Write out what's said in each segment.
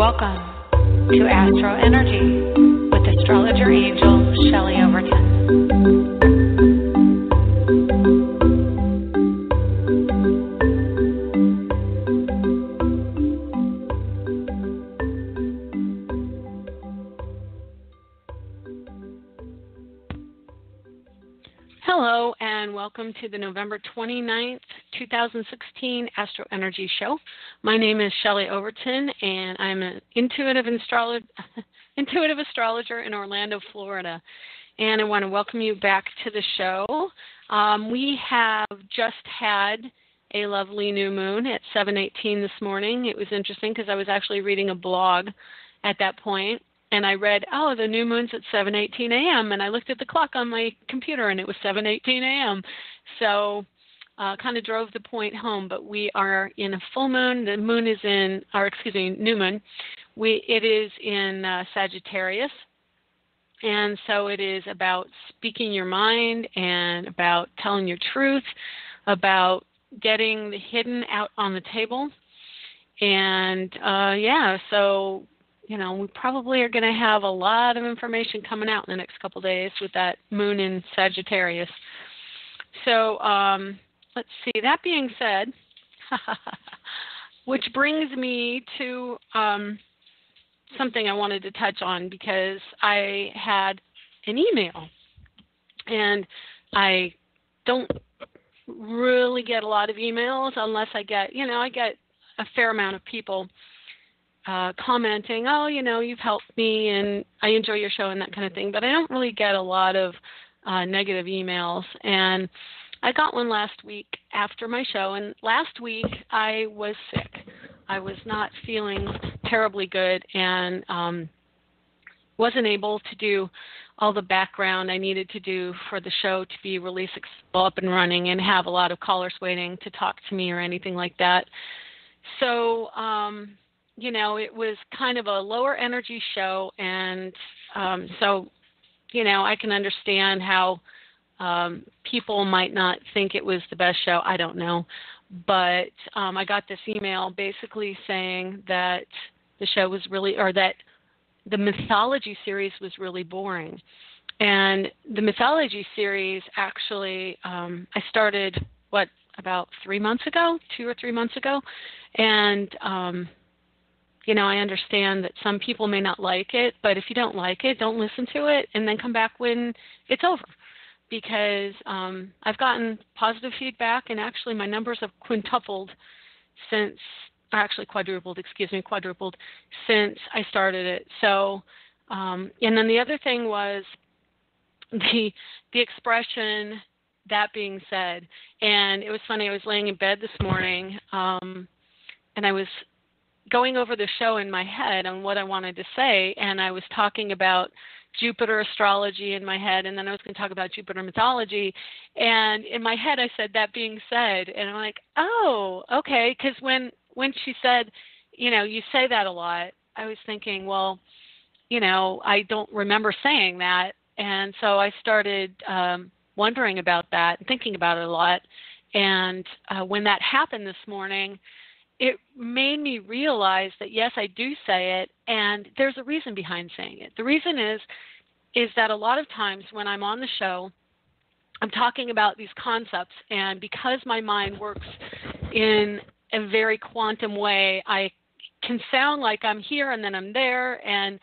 Welcome to AstroEnergy with astrologer angel Shelley Overton. Hello and welcome to the November 29th, 2016 AstroEnergy show. My name is Shelley Overton and I'm an intuitive astrologer in Orlando, Florida. And I want to welcome you back to the show. We have just had a lovely new moon at 7:18 this morning. It was interesting because I was actually reading a blog at that point. And I read, the new moon's at 7:18 a.m. And I looked at the clock on my computer, and it was 7:18 a.m. So kind of drove the point home. But we are in a full moon. The moon is new moon. It is in Sagittarius. And so it is about speaking your mind and about telling your truth, about getting the hidden out on the table. And, so... we probably are going to have a lot of information coming out in the next couple of days with that moon in Sagittarius. So let's see. That being said, which brings me to something I wanted to touch on because I had an email, and I don't really get a lot of emails unless I get a fair amount of people commenting, you've helped me and I enjoy your show and that kind of thing. But I don't really get a lot of negative emails. And I got one last week after my show. And last week I was sick. I was not feeling terribly good and wasn't able to do all the background I needed to do for the show to be really successful, up and running, and have a lot of callers waiting to talk to me or anything like that. So, it was kind of a lower energy show, and I can understand how people might not think it was the best show. I don't know. But I got this email basically saying that the show was that the Mythology series was really boring. And the Mythology series actually, I started, about 3 months ago, 2 or 3 months ago, and I understand that some people may not like it, but if you don't like it, don't listen to it and then come back when it's over. Because I've gotten positive feedback, and actually my numbers have quadrupled since I started it. So, and then the other thing was the expression, that being said. And it was funny, I was laying in bed this morning, and I was going over the show in my head on what I wanted to say, and I was talking about Jupiter astrology in my head, and then I was going to talk about Jupiter mythology, and in my head I said, that being said, and I'm like, oh, okay, because when she said, you say that a lot, I was thinking, well, I don't remember saying that, and so I started wondering about that, thinking about it a lot, and when that happened this morning, it made me realize that, yes, I do say it, and there's a reason behind saying it. The reason is that a lot of times when I'm on the show, I'm talking about these concepts, and because my mind works in a very quantum way, I can sound like I'm here and then I'm there, and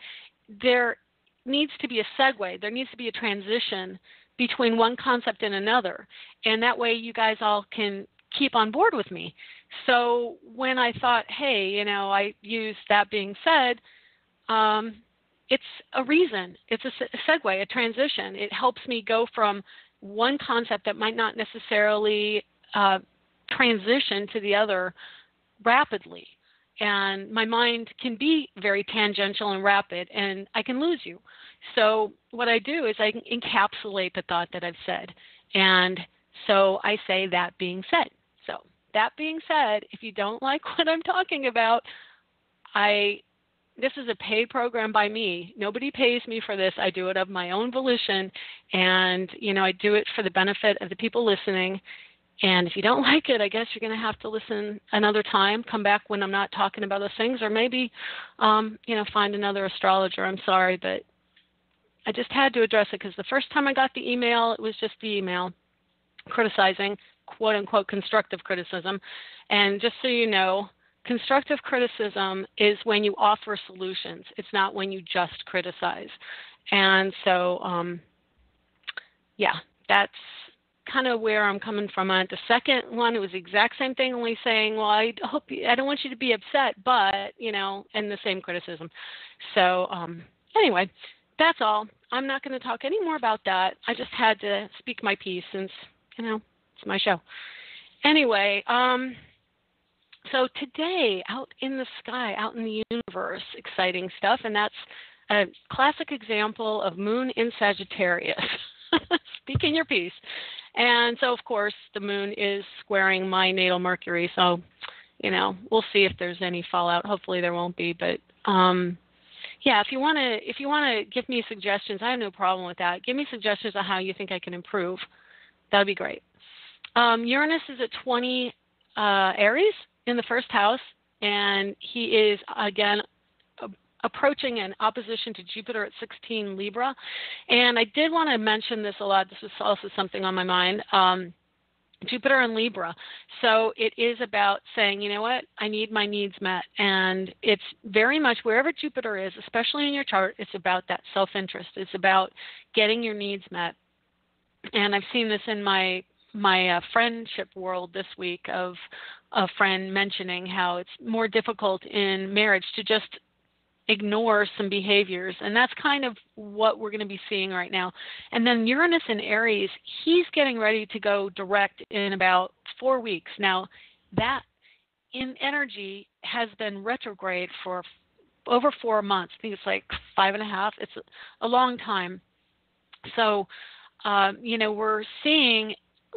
there needs to be a segue. There needs to be a transition between one concept and another, and that way you guys all can keep on board with me. So when I thought, hey, I used that being said, it's a reason. It's a segue, a transition. It helps me go from one concept that might not necessarily transition to the other rapidly. And my mind can be very tangential and rapid, and I can lose you. So what I do is I encapsulate the thought that I've said. And so I say, that being said. So that being said, if you don't like what I'm talking about, this is a paid program by me. Nobody pays me for this. I do it of my own volition, and I do it for the benefit of the people listening. And if you don't like it, I guess you're going to have to listen another time, come back when I'm not talking about those things, or maybe, find another astrologer. I'm sorry, but I just had to address it because the first time I got the email, it was just the email criticizing, quote unquote, constructive criticism. And just so you know, constructive criticism is when you offer solutions. It's not when you just criticize. And so, that's kind of where I'm coming from on it. The second one, it was the exact same thing, only saying, well, I don't want you to be upset, but, and the same criticism. So anyway, that's all. I'm not going to talk any more about that. I just had to speak my piece since, it's my show. Anyway, so today, out in the sky, out in the universe, exciting stuff, and that's a classic example of moon in Sagittarius. Speaking your piece. And so, of course, the moon is squaring my natal Mercury, so, we'll see if there's any fallout. Hopefully there won't be, but if you want to give me suggestions, I have no problem with that. Give me suggestions on how you think I can improve. That would be great. Uranus is at 20 Aries in the first house, and he is, again, approaching an opposition to Jupiter at 16 Libra. And I did want to mention this a lot. This was also something on my mind. Jupiter and Libra. So it is about saying, you know what, I need my needs met. And it's very much wherever Jupiter is, especially in your chart, it's about that self-interest. It's about getting your needs met. And I've seen this in my friendship world this week of a friend mentioning how it's more difficult in marriage to just ignore some behaviors, and that's kind of what we're going to be seeing right now. And then Uranus in Aries, he's getting ready to go direct in about 4 weeks. Now, that in energy has been retrograde for over 4 months. I think it's like 5.5. It's a long time. So, we're seeing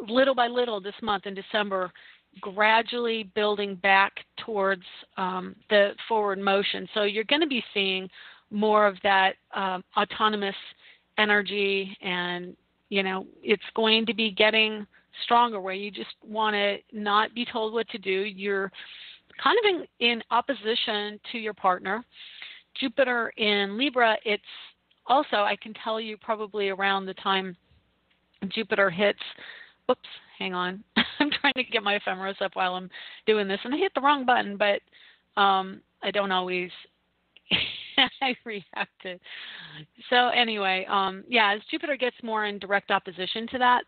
little by little this month in December gradually building back towards the forward motion. So you're going to be seeing more of that autonomous energy, and, it's going to be getting stronger where you just want to not be told what to do. You're kind of in opposition to your partner. Jupiter in Libra, it's also, I can tell you probably around the time Jupiter hits, hang on. I'm trying to get my ephemeris up while I'm doing this, and I hit the wrong button, but I don't always I react to. So anyway, as Jupiter gets more in direct opposition to that,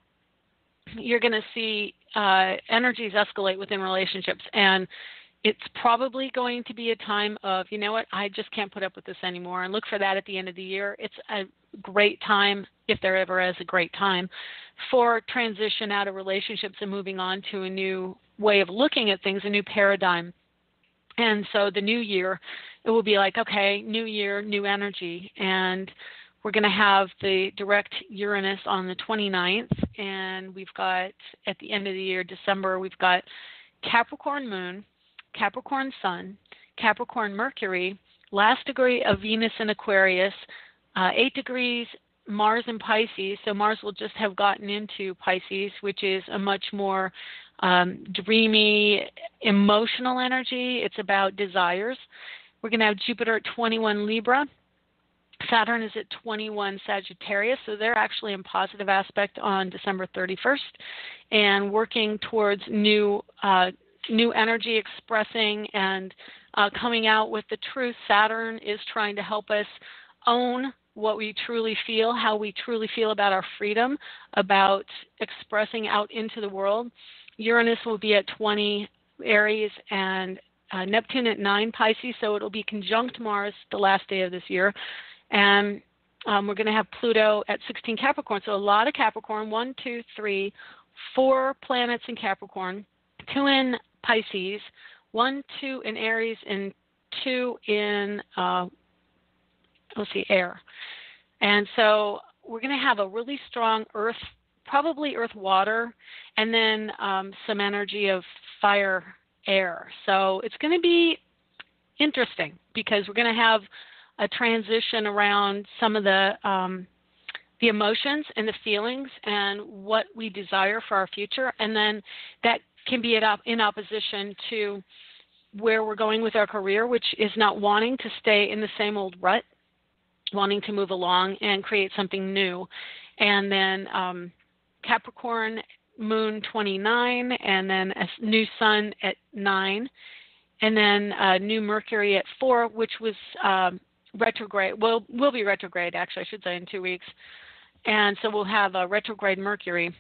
you're going to see energies escalate within relationships, and it's probably going to be a time of, you know what, I just can't put up with this anymore, and look for that at the end of the year. It's a great time, if there ever is a great time, for transition out of relationships and moving on to a new way of looking at things, a new paradigm. And so the new year, it will be like, okay, new year, new energy. And we're going to have the direct Uranus on the 29th. And we've got, at the end of the year, December, we've got Capricorn Moon, Capricorn Sun, Capricorn Mercury, last degree of Venus in Aquarius, 8 degrees Mars in Pisces. So Mars will just have gotten into Pisces, which is a much more dreamy, emotional energy. It's about desires. We're going to have Jupiter at 21 Libra. Saturn is at 21 Sagittarius, so they're actually in positive aspect on December 31st and working towards new energy, expressing and coming out with the truth. Saturn is trying to help us own what we truly feel, how we truly feel about our freedom, about expressing out into the world. Uranus will be at 20 Aries and Neptune at 9 Pisces, so it'll be conjunct Mars the last day of this year. And we're going to have Pluto at 16 Capricorn, so a lot of Capricorn, 1, 2, 3, 4 planets in Capricorn, 2 in Pisces, 1, 2 in Aries, and 2 in, air. And so we're going to have a really strong earth, probably earth water, and then some energy of fire air. So it's going to be interesting because we're going to have a transition around some of the the emotions and the feelings and what we desire for our future. And then that can be in opposition to where we're going with our career, which is not wanting to stay in the same old rut, wanting to move along and create something new. And then Capricorn, Moon 29, and then a new Sun at 9, and then new Mercury at 4, which was retrograde. Well, will be retrograde, actually, I should say, in 2 weeks. And so we'll have a retrograde Mercury,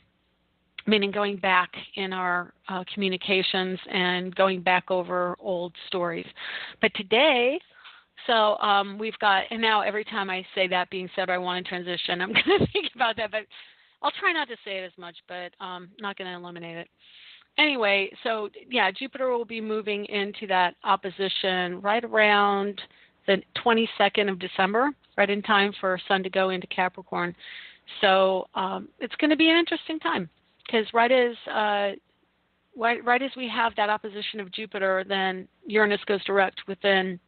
meaning going back in our communications and going back over old stories. But today, so we've got, and now every time I say that being said, I want to transition, I'm going to think about that, but I'll try not to say it as much, but I'm not going to eliminate it. Anyway, so yeah, Jupiter will be moving into that opposition right around the 22nd of December, right in time for Sun to go into Capricorn. So it's going to be an interesting time, because right as we have that opposition of Jupiter, then Uranus goes direct within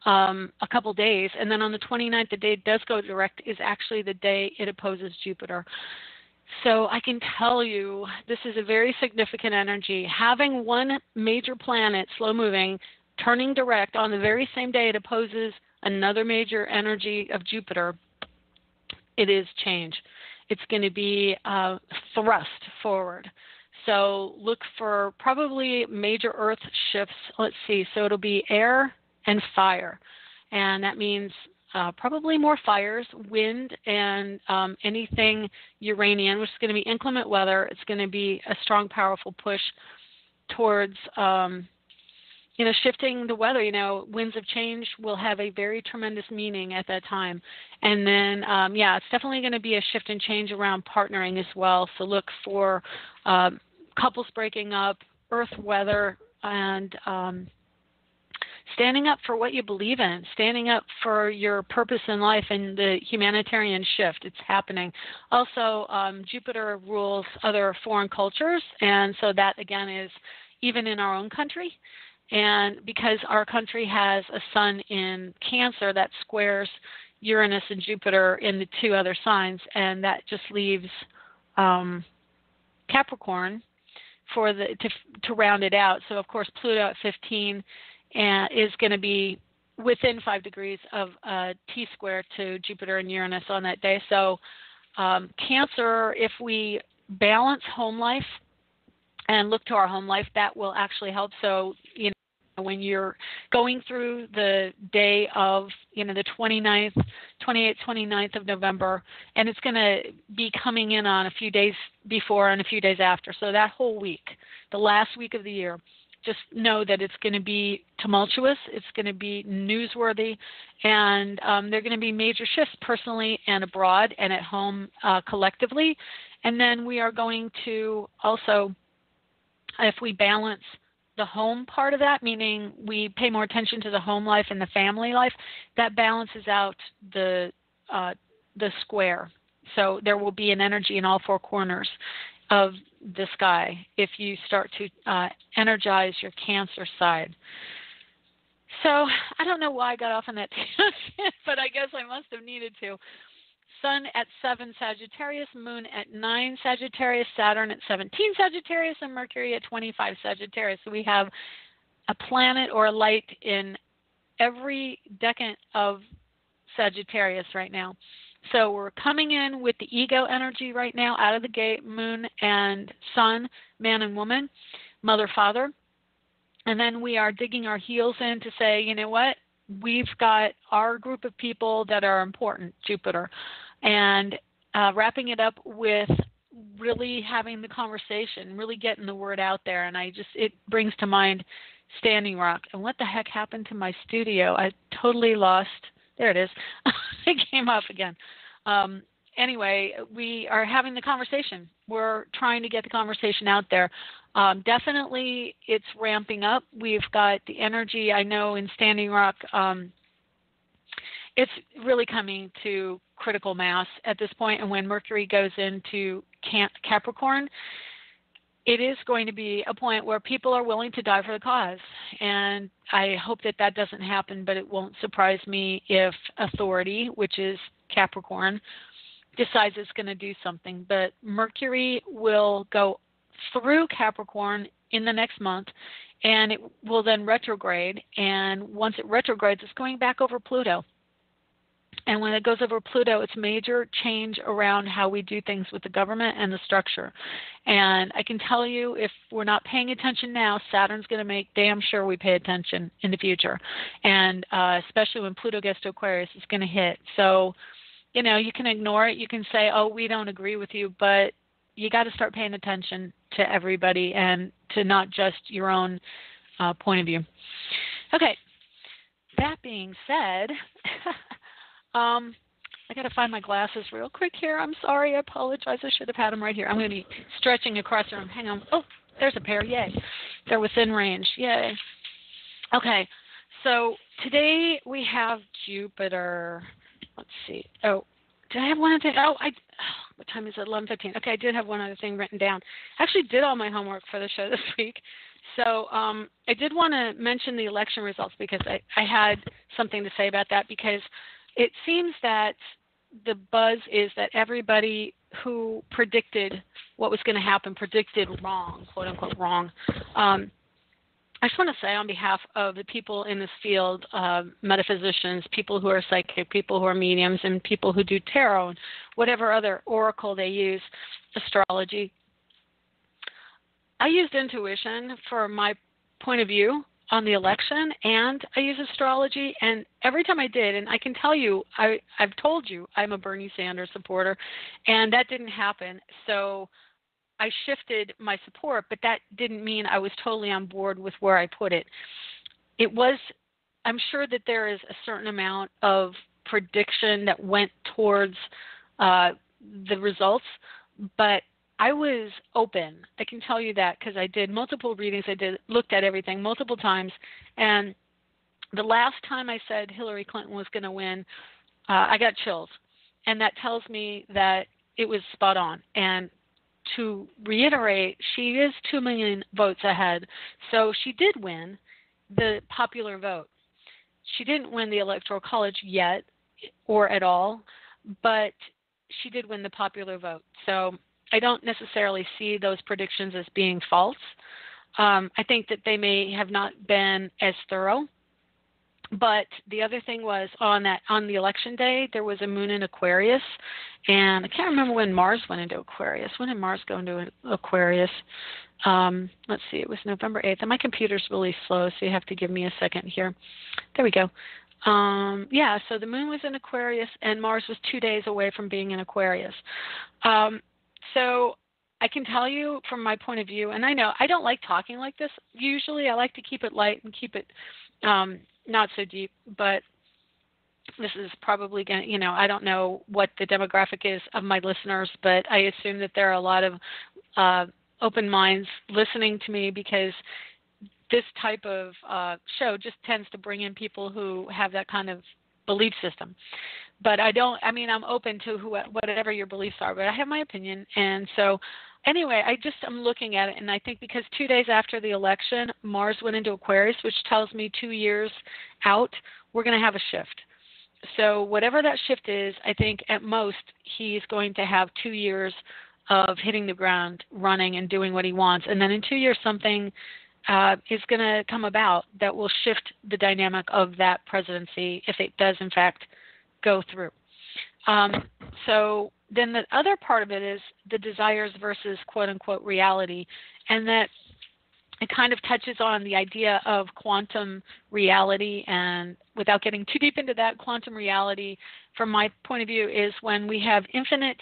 a couple days, and then on the 29th, the day it does go direct is actually the day it opposes Jupiter. So I can tell you this is a very significant energy. Having one major planet, slow moving, turning direct on the very same day it opposes another major energy of Jupiter, it is change. It's going to be thrust forward. So look for probably major Earth shifts. Let's see. So it'll be air and fire. And that means probably more fires, wind, and anything Uranian, which is going to be inclement weather. It's going to be a strong, powerful push towards shifting the weather. Winds of change will have a very tremendous meaning at that time. And then, it's definitely going to be a shift and change around partnering as well. So look for couples breaking up, earth weather, and standing up for what you believe in, standing up for your purpose in life and the humanitarian shift. It's happening. Also, Jupiter rules other foreign cultures, and so that, again, is even in our own country. And because our country has a sun in Cancer, that squares Uranus and Jupiter in the two other signs, and that just leaves Capricorn for to round it out. So, of course, Pluto at 15 is going to be within 5 degrees of T-square to Jupiter and Uranus on that day. So Cancer, if we balance home life and look to our home life, that will actually help. So, when you're going through the day of, the 29th, 28th, 29th of November, and it's going to be coming in on a few days before and a few days after. So that whole week, the last week of the year, just know that it's going to be tumultuous, it's going to be newsworthy, and there are going to be major shifts personally and abroad and at home collectively. And then we are going to also, if we balance the home part of that, meaning we pay more attention to the home life and the family life, that balances out the square. So there will be an energy in all four corners of the sky if you start to energize your Cancer side. So I don't know why I got off on that tangent, but I guess I must have needed to. Sun at 7 Sagittarius, Moon at 9 Sagittarius, Saturn at 17 Sagittarius, and Mercury at 25 Sagittarius. So we have a planet or a light in every decan of Sagittarius right now. So we're coming in with the ego energy right now out of the gate, Moon and Sun, man and woman, mother, father. And then we are digging our heels in to say, you know what, we've got our group of people that are important, Jupiter, and wrapping it up with really having the conversation, really getting the word out there. And it brings to mind Standing Rock. And what the heck happened to my studio? I totally lost. There it is. It came up again. Anyway, we are having the conversation. We're trying to get the conversation out there. Definitely it's ramping up. We've got the energy, I know, in Standing Rock. It's really coming to critical mass at this point. And when Mercury goes into Capricorn, it is going to be a point where people are willing to die for the cause. And I hope that doesn't happen, but it won't surprise me if authority, which is Capricorn decides it's going to do something. But Mercury will go through Capricorn in the next month, and it will then retrograde. And once it retrogrades, it's going back over Pluto. And when it goes over Pluto, it's major change around how we do things with the government and the structure. And I can tell you, if we're not paying attention now, Saturn's going to make damn sure we pay attention in the future. And especially when Pluto gets to Aquarius, it's going to hit. So, you know, you can ignore it. You can say, oh, we don't agree with you, but you got to start paying attention to everybody and to not just your own point of view. Okay. That being said, I got to find my glasses real quick here. I'm sorry. I apologize. I should have had them right here. I'm going to be stretching across the room. Hang on. Oh, there's a pair. Yay. They're within range. Yay. Okay. So today we have Jupiter. Let's see. Oh, did I have one other thing? What time is it? 11:15. Okay, I did have one other thing written down. I actually did all my homework for the show this week. So I did want to mention the election results because I had something to say about that, because it seems that the buzz is that everybody who predicted what was going to happen predicted wrong, quote unquote wrong. I just want to say on behalf of the people in this field, metaphysicians, people who are psychic, people who are mediums, and people who do tarot and whatever other oracle they use, astrology, I used intuition for my point of view on the election, and I use astrology, and every time I did, and I can tell you, I've told you I'm a Bernie Sanders supporter, and that didn't happen. So I shifted my support, but that didn't mean I was totally on board with where I put it. I'm sure that there is a certain amount of prediction that went towards the results, but I was open. I can tell you that because I did multiple readings. Looked at everything multiple times. And the last time I said Hillary Clinton was going to win, I got chills. And that tells me that it was spot on. And to reiterate, she is 2 million votes ahead. So she did win the popular vote. She didn't win the Electoral College yet or at all, but she did win the popular vote. So I don't necessarily see those predictions as being false. I think that they may have not been as thorough. But the other thing was on the election day, there was a moon in Aquarius, and I can't remember when Mars went into Aquarius. When did Mars go into Aquarius? Let's see, it was November 8th. And my computer's really slow, so you have to give me a second here. There we go. Yeah, so the moon was in Aquarius, and Mars was 2 days away from being in Aquarius. So I can tell you from my point of view, and I know I don't like talking like this usually. I like to keep it light and keep it not so deep, but this is probably going to, I don't know what the demographic is of my listeners, but I assume that there are a lot of open minds listening to me, because this type of show just tends to bring in people who have that kind of belief system. But I'm open to whatever your beliefs are, but I have my opinion. And so anyway, I'm looking at it, and I think because 2 days after the election, Mars went into Aquarius, which tells me 2 years out, we're going to have a shift. So whatever that shift is, I think at most he's going to have 2 years of hitting the ground, running, and doing what he wants. And then in 2 years, something is going to come about that will shift the dynamic of that presidency if it does, in fact, go through. So then the other part of it is the desires versus quote-unquote reality, and that it kind of touches on the idea of quantum reality. And without getting too deep into that, quantum reality, from my point of view, is when we have infinite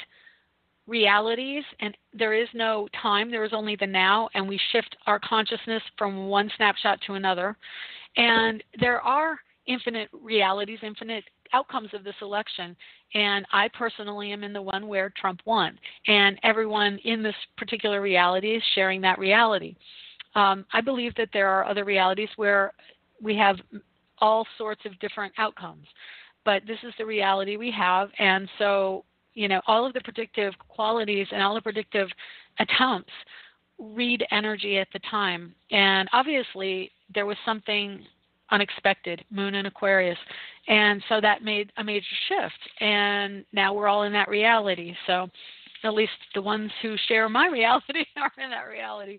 realities and there is no time, there is only the now, and we shift our consciousness from one snapshot to another. And there are infinite realities, infinite outcomes of this election, and I personally am in the one where Trump won, and everyone in this particular reality is sharing that reality. I believe that there are other realities where we have all sorts of different outcomes, but this is the reality we have. And so, all of the predictive qualities and all the predictive attempts read energy at the time. And obviously there was something unexpected, moon in Aquarius. And so that made a major shift. And now we're all in that reality. So at least the ones who share my reality are in that reality.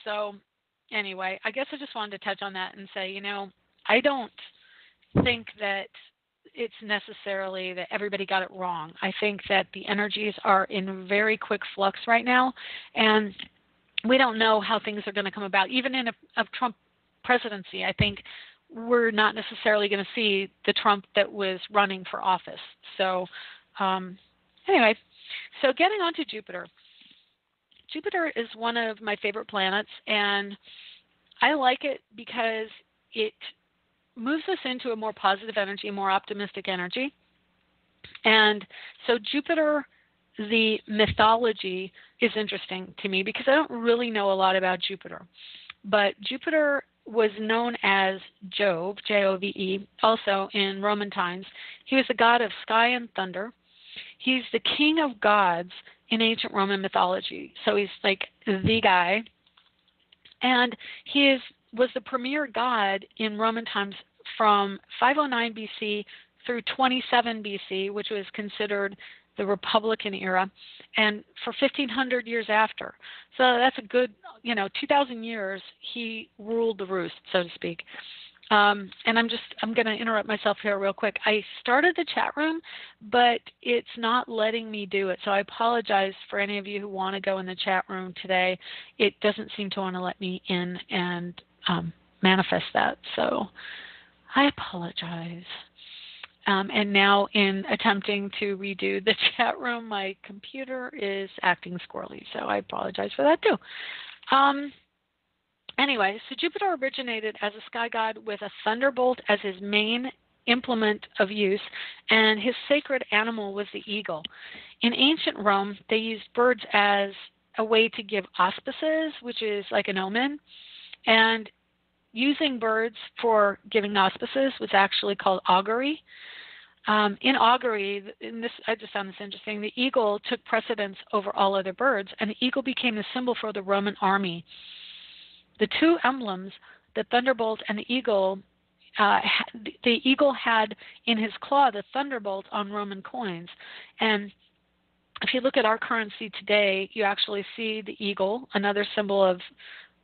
So anyway, I guess I just wanted to touch on that and say, I don't think that it's necessarily that everybody got it wrong. I think that the energies are in very quick flux right now, and we don't know how things are going to come about. Even in a Trump presidency, I think we're not necessarily going to see the Trump that was running for office. So anyway, so getting on to Jupiter. Jupiter is one of my favorite planets, and I like it because it moves us into a more positive energy, more optimistic energy. And so Jupiter, the mythology, is interesting to me because I don't really know a lot about Jupiter. But Jupiter was known as Jove, Jove, also in Roman times. He was the god of sky and thunder. He's the king of gods in ancient Roman mythology. So he's like the guy. And he was the premier god in Roman times from 509 BC through 27 BC, which was considered the Republican era, and for 1,500 years after. So that's a good, 2,000 years he ruled the roost, so to speak. And I'm going to interrupt myself here real quick. I started the chat room, but it's not letting me do it. So I apologize for any of you who want to go in the chat room today. It doesn't seem to want to let me in and manifest that. So I apologize. And now in attempting to redo the chat room, my computer is acting squirrely. So I apologize for that too. Anyway, so Jupiter originated as a sky god with a thunderbolt as his main implement of use, and his sacred animal was the eagle. In ancient Rome, they used birds as a way to give auspices, which is like an omen, and using birds for giving auspices was actually called augury. In augury, I just found this interesting, the eagle took precedence over all other birds, and the eagle became the symbol for the Roman army. The two emblems, the thunderbolt and the eagle had in his claw the thunderbolt on Roman coins. And if you look at our currency today, you actually see the eagle, another symbol of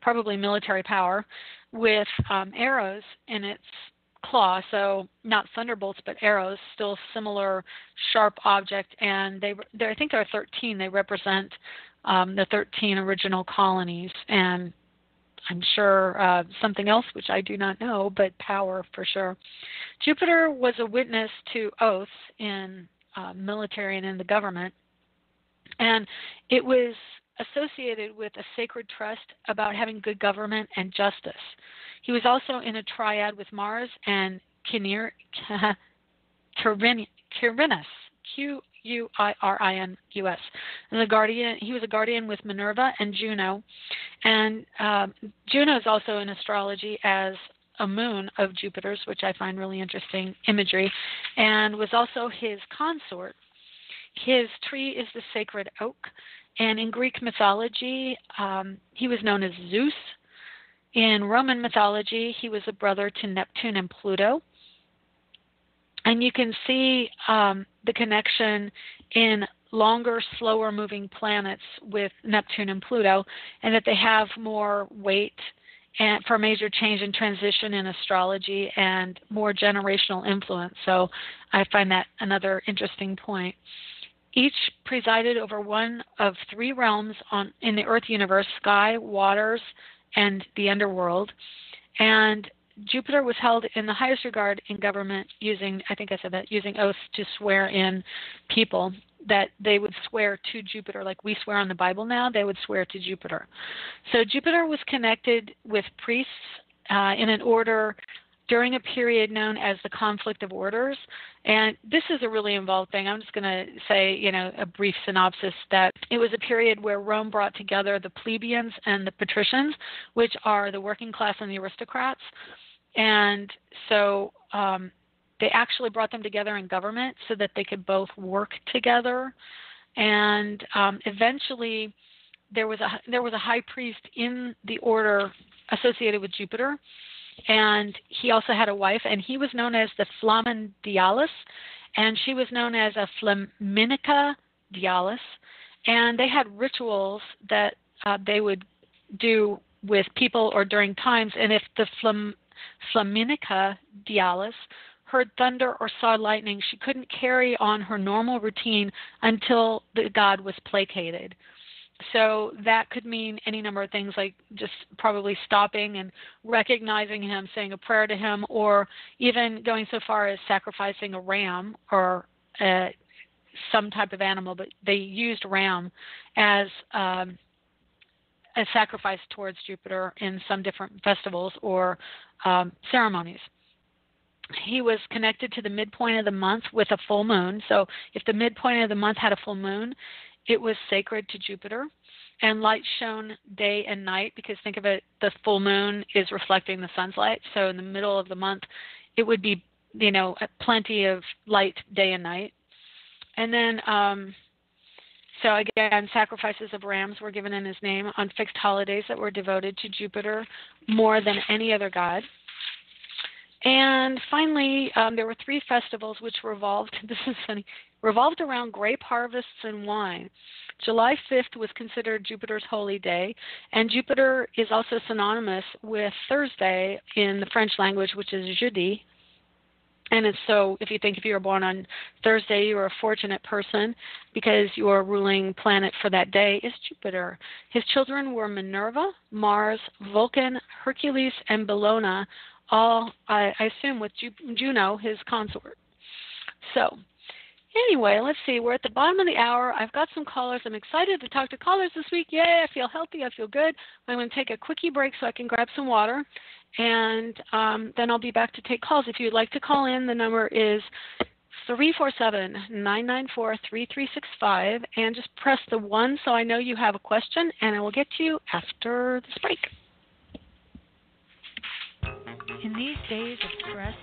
probably military power, with arrows in its claw. So not thunderbolts, but arrows, still similar sharp object. And I think there are 13. They represent the 13 original colonies. And I'm sure something else which I do not know, but power for sure. Jupiter was a witness to oaths in military and in the government, and it was associated with a sacred trust about having good government and justice. He was also in a triad with Mars and Quirinus, Quirinus, and he was a guardian with Minerva and Juno. And Juno is also in astrology as a moon of Jupiter's, which I find really interesting imagery, and was also his consort. His tree is the sacred oak, and in Greek mythology, he was known as Zeus. In Roman mythology, he was a brother to Neptune and Pluto. And you can see the connection in longer, slower moving planets with Neptune and Pluto, and that they have more weight and for major change and transition in astrology and more generational influence. So I find that another interesting point. Each presided over one of three realms in the Earth universe: sky, waters, and the underworld. And Jupiter was held in the highest regard in government using oaths to swear in people, that they would swear to Jupiter. Like we swear on the Bible now, they would swear to Jupiter. So Jupiter was connected with priests in an order during a period known as the conflict of orders. And this is a really involved thing. I'm just going to say, a brief synopsis, that it was a period where Rome brought together the plebeians and the patricians, which are the working class and the aristocrats. And so they actually brought them together in government so that they could both work together. And eventually there was a high priest in the order associated with Jupiter. And he also had a wife, and he was known as the Flamen Dialis, and she was known as a Flaminica Dialis. And they had rituals that they would do with people or during times. And if the Flaminica Dialis heard thunder or saw lightning, she couldn't carry on her normal routine until the god was placated. So that could mean any number of things, like just probably stopping and recognizing him, saying a prayer to him, or even going so far as sacrificing a ram or some type of animal. But they used ram as a sacrifice towards Jupiter in some different festivals or ceremonies. He was connected to the midpoint of the month with a full moon. So if the midpoint of the month had a full moon, it was sacred to Jupiter. And light shone day and night, because think of it, the full moon is reflecting the sun's light. So in the middle of the month, it would be, plenty of light day and night. And then, so again, sacrifices of rams were given in his name on fixed holidays that were devoted to Jupiter more than any other god. And finally, there were 3 festivals which revolved, this is funny, revolved around grape harvests and wine. July 5th was considered Jupiter's holy day, and Jupiter is also synonymous with Thursday in the French language, which is jeudi. And it's so, if you were born on Thursday, you're a fortunate person because your ruling planet for that day is Jupiter. His children were Minerva, Mars, Vulcan, Hercules, and Bellona, all, I assume, with Juno, his consort. So, anyway, let's see. We're at the bottom of the hour. I've got some callers. I'm excited to talk to callers this week. Yay, I feel healthy. I feel good. I'm going to take a quickie break so I can grab some water, and then I'll be back to take calls. If you'd like to call in, the number is 347-994-3365, and just press the 1 so I know you have a question, and I will get to you after this break. In these days of stress,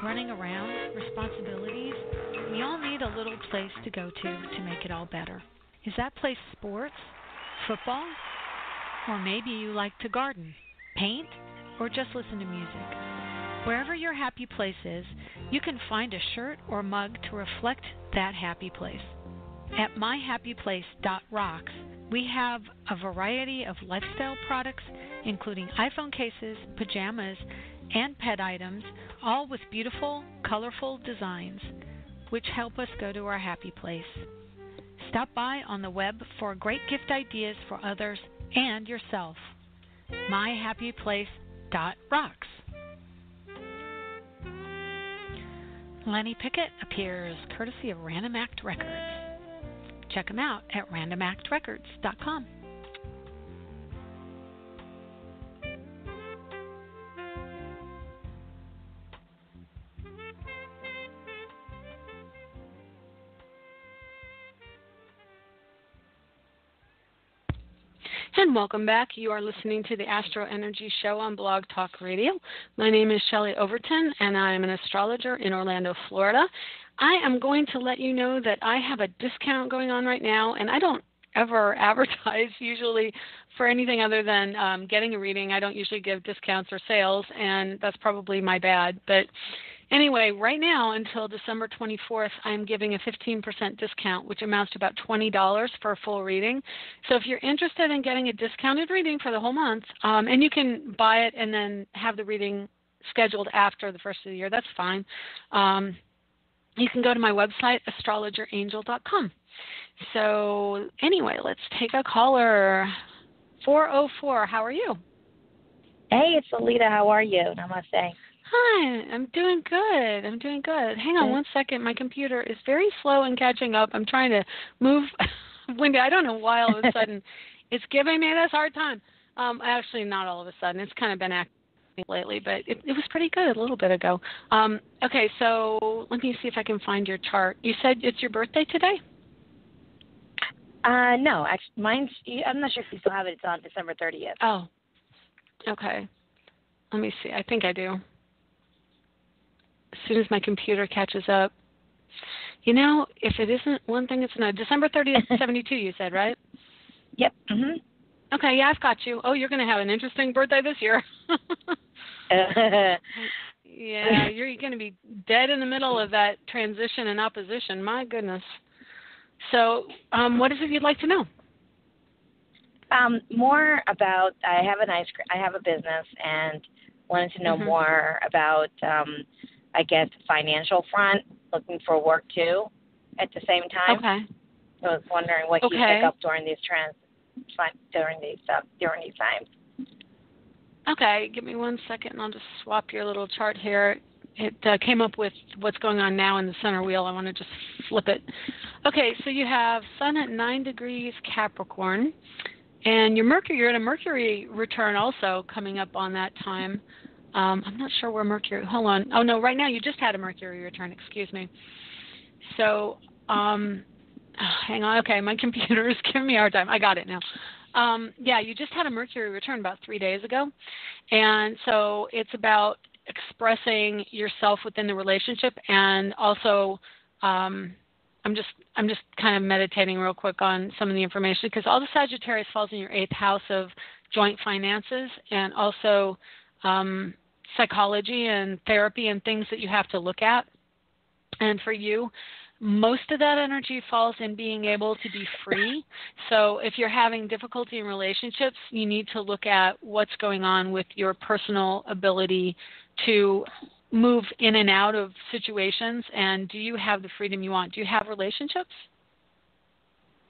running around, responsibilities, we all need a little place to go to make it all better. Is that place sports, football, or maybe you like to garden, paint, or just listen to music? Wherever your happy place is, you can find a shirt or mug to reflect that happy place. At myhappyplace.rocks, we have a variety of lifestyle products, including iPhone cases, pajamas, and pet items, all with beautiful, colorful designs, which help us go to our happy place. Stop by on the web for great gift ideas for others and yourself. myhappyplace.rocks. Lenny Pickett appears courtesy of Random Act Records. Check him out at randomactrecords.com. And welcome back. You are listening to the AstroEnergy Show on Blog Talk Radio. My name is Shelley Overton, and I am an astrologer in Orlando, Florida. I am going to let you know that I have a discount going on right now, and I don't ever advertise usually for anything other than getting a reading. I don't usually give discounts or sales, and that's probably my bad. But anyway, right now until December 24th, I'm giving a 15% discount, which amounts to about $20 for a full reading. So if you're interested in getting a discounted reading for the whole month, and you can buy it and then have the reading scheduled after the first of the year, that's fine. You can go to my website, astrologerangel.com. So anyway, let's take a caller. 404, how are you? Hey, it's Alita. How are you? Namaste. Hi, I'm doing good. Hang on one second. My computer is very slow in catching up. I'm trying to move. Wendy, I don't know why all of a sudden it's giving me this hard time. Actually, not all of a sudden. It's kind of been acting lately, but it was pretty good a little bit ago. Okay, so let me see if I can find your chart. You said it's your birthday today? No, actually, mine's, I'm not sure if you still have it. It's on December 30th. Oh, okay. Let me see. I think I do. As soon as my computer catches up. You know, if it isn't one thing, it's another. December 30th, 72, you said, right? Yep. Mm-hmm. Okay, yeah, I've got you. Oh, you're going to have an interesting birthday this year. Yeah, you're going to be dead in the middle of that transition and opposition. My goodness. So, what is it you'd like to know? More about I have a business and wanted to know more about I guess financial front, looking for work too at the same time. Okay. So I was wondering what you pick up during these during these times. Okay, give me 1 second and I'll just swap your little chart here. It came up with what's going on now in the center wheel. I want to just flip it. Okay, so you have Sun at 9 degrees Capricorn, and you're in a Mercury return also coming up on that time. I'm not sure where Mercury, hold on. Oh, no, right now you just had a Mercury return, excuse me. So, hang on. Okay, my computer is giving me a hard time. I got it now. Yeah, you just had a Mercury return about 3 days ago. And so it's about expressing yourself within the relationship, and also I'm just kind of meditating real quick on some of the information, because all the Sagittarius falls in your 8th house of joint finances, and also psychology and therapy and things that you have to look at. And for you, most of that energy falls in being able to be free. So if you're having difficulty in relationships, you need to look at what's going on with your personal ability to move in and out of situations, and do you have the freedom you want? Do you have relationships?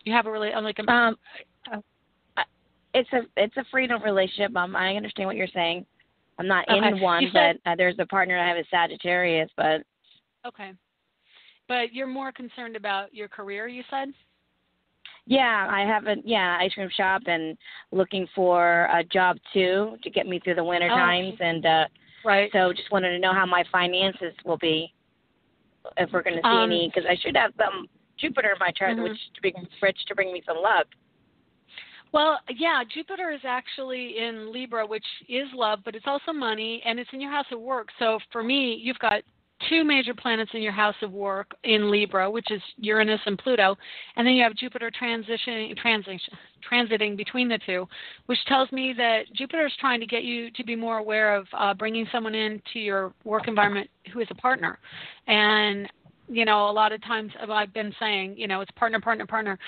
You have it's a freedom relationship. I understand what you're saying. I'm not in one, but there's a partner I have a Sagittarius, but okay. But you're more concerned about your career, you said? Yeah, I have ice cream shop and looking for a job too to get me through the winter times, and right. So just wanted to know how my finances will be, if we're going to see any, because I should have some Jupiter in my chart, which to bring me some luck. Well, yeah, Jupiter is actually in Libra, which is love, but it's also money, and it's in your house of work. So for me, you've got 2 major planets in your house of work in Libra, which is Uranus and Pluto, and then you have Jupiter transiting between the two, which tells me that Jupiter is trying to get you to be more aware of bringing someone into your work environment who is a partner. And, you know, a lot of times I've been saying, you know, it's partner, partner, partner.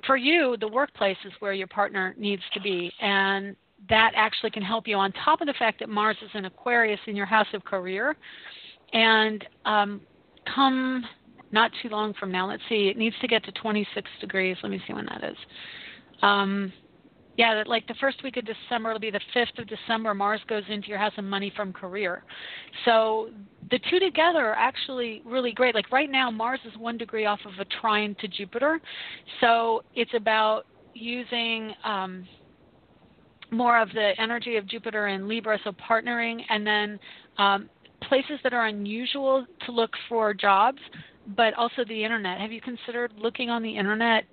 For you, the workplace is where your partner needs to be, and that actually can help you, on top of the fact that Mars is in Aquarius in your house of career. And come not too long from now, let's see, it needs to get to 26 degrees. Let me see when that is. Yeah, like the first week of December, it'll be the 5th of December, Mars goes into your house of money from career. So the two together are actually really great. Like right now, Mars is 1 degree off of a trine to Jupiter. So it's about using more of the energy of Jupiter and Libra, so partnering, and then places that are unusual to look for jobs, but also the internet. Have you considered looking on the internet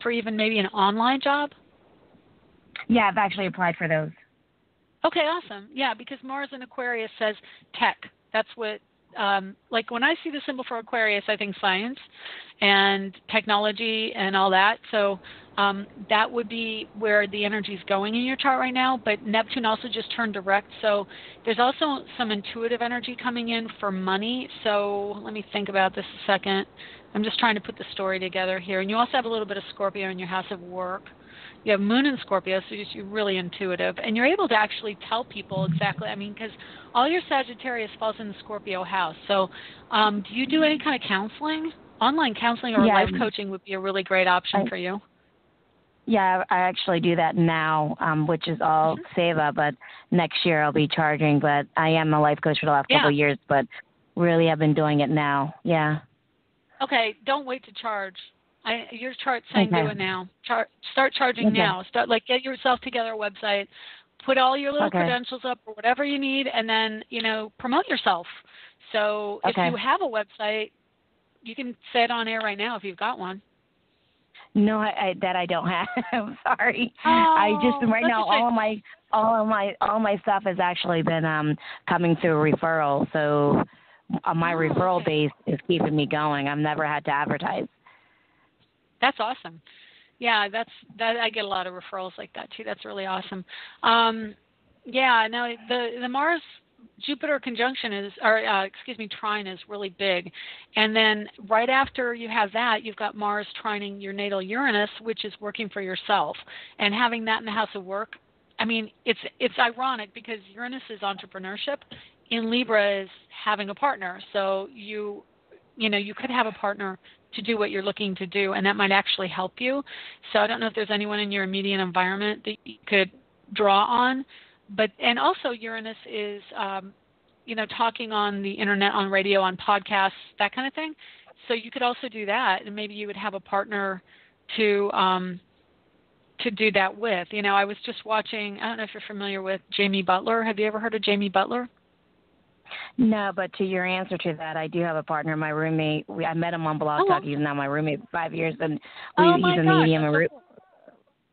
for even maybe an online job? Yeah, I've actually applied for those. Okay, awesome. Yeah, because Mars in Aquarius says tech. That's what, like when I see the symbol for Aquarius, I think science and technology and all that. So that would be where the energy is going in your chart right now. But Neptune also just turned direct. So there's also some intuitive energy coming in for money. So let me think about this a second. I'm just trying to put the story together here. And you also have a little bit of Scorpio in your house of work. You have Moon in Scorpio, so you're really intuitive. And you're able to actually tell people exactly, I mean, because all your Sagittarius falls in the Scorpio house. So do you do any kind of counseling? Online counseling or life coaching would be a really great option for you. Yeah, I actually do that now, which is all Seva, but next year I'll be charging. But I am a life coach for the last couple of years, but really I've been doing it now. Yeah. Okay, don't wait to charge. Your chart's saying do it now. Start charging now. Get yourself together a website, put all your little credentials up or whatever you need, and then, promote yourself. So if you have a website, you can say it on air right now if you've got one. No, I don't have. I'm sorry. Oh, I just right now all my stuff has actually been coming through referral. So my referral base is keeping me going. I've never had to advertise. That's awesome. Yeah, I get a lot of referrals like that too. That's really awesome. No, the Mars Jupiter conjunction is, or trine is really big. And then right after you have that, you've got Mars trining your natal Uranus, which is working for yourself. And having that in the house of work, I mean, it's ironic because Uranus is entrepreneurship and Libra is having a partner. So you could have a partner to do what you're looking to do, and that might actually help you. So I don't know if there's anyone in your immediate environment that you could draw on. And also Uranus is, talking on the internet, on radio, on podcasts, that kind of thing. So you could also do that, and maybe you would have a partner to do that with. I was just watching, I don't know if you're familiar with Jamie Butler. Have you ever heard of Jamie Butler? No, but to your answer to that, I do have a partner, my roommate. I met him on Blog Talk. He's now my roommate for 5 years, and he's a medium and root.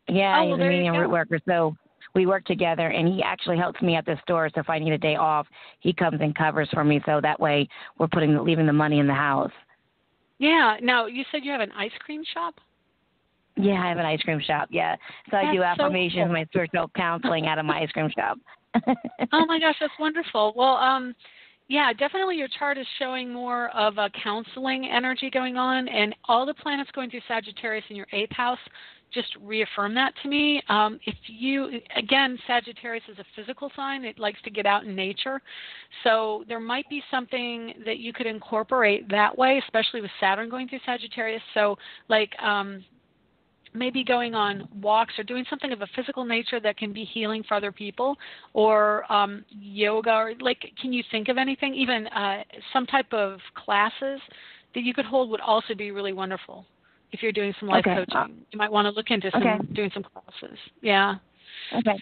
Yeah, he's a medium root worker. So we work together, and he actually helps me at the store. So if I need a day off, he comes and covers for me. So that way, we're leaving the money in the house. Yeah. Now you said you have an ice cream shop. Yeah, I have an ice cream shop. Yeah, so I do affirmations, my spiritual counseling out of my ice cream shop. Oh my gosh, that's wonderful. Well, yeah, definitely your chart is showing more of a counseling energy going on, and all the planets going through Sagittarius in your 8th house just reaffirm that to me. Again, Sagittarius is a physical sign. It likes to get out in nature. So there might be something that you could incorporate that way, especially with Saturn going through Sagittarius. So like maybe going on walks or doing something of a physical nature that can be healing for other people, or yoga, or can you think of anything? Even some type of classes that you could hold would also be really wonderful if you're doing some life coaching. You might want to look into doing some classes. Yeah. Okay.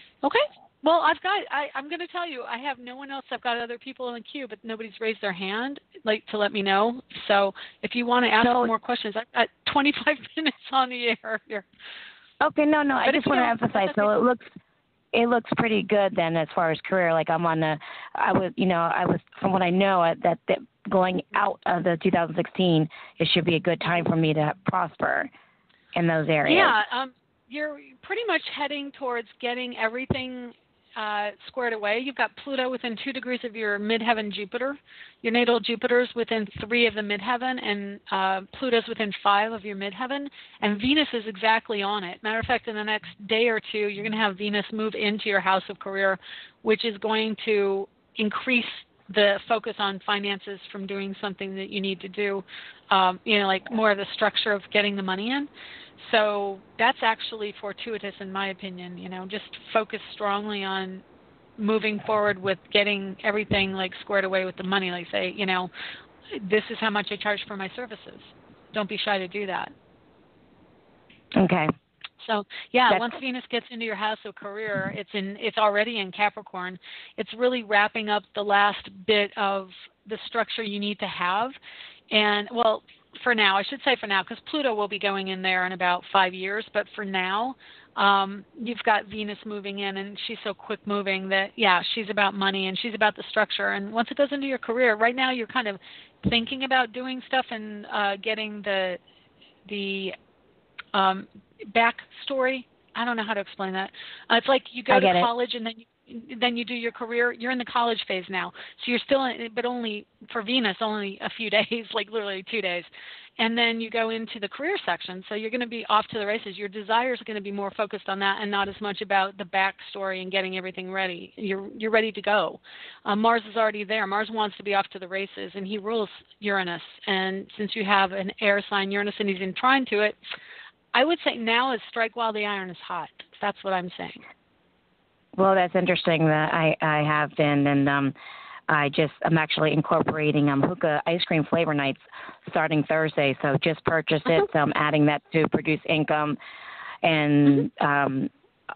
Well, I'm going to tell you, I have no one else. I've got other people in the queue, but nobody's raised their hand to let me know. So if you want to ask more questions, I've got 25 minutes on the air here. Okay, no, I just want to emphasize. So it looks pretty good then as far as career. I was from what I know that going out of the 2016, it should be a good time for me to prosper in those areas. Yeah, you're pretty much heading towards getting everything squared away. You've got Pluto within 2 degrees of your midheaven Jupiter. Your natal Jupiter's within 3 of the midheaven, and Pluto's within 5 of your midheaven, and Venus is exactly on it. Matter of fact, in the next day or two, you're going to have Venus move into your house of career, which is going to increase the focus on finances from doing something that you need to do, more of the structure of getting the money in. So that's actually fortuitous in my opinion, just focus strongly on moving forward with getting everything squared away with the money. Say, this is how much I charge for my services. Don't be shy to do that. Okay. So once Venus gets into your house of career, it's already in Capricorn. It's really wrapping up the last bit of the structure you need to have. And for now, I should say for now, because Pluto will be going in there in about 5 years. But for now, you've got Venus moving in, and she's so quick moving that, she's about money and she's about the structure. And once it goes into your career, right now you're kind of thinking about doing stuff and getting the backstory. I don't know how to explain that. It's like you go to college and then you do your career. You're in the college phase now. So you're still in, but only for Venus, only a few days, literally 2 days. And then you go into the career section. So you're going to be off to the races. Your desires are going to be more focused on that and not as much about the backstory and getting everything ready. You're ready to go. Mars is already there. Mars wants to be off to the races, and he rules Uranus. And since you have an air sign Uranus and he's in trine to it, I would say now is strike while the iron is hot. That's what I'm saying. Well, that's interesting that I have been, and I'm actually incorporating hookah ice cream flavor nights starting Thursday. So just purchased it. So I'm adding that to produce income, and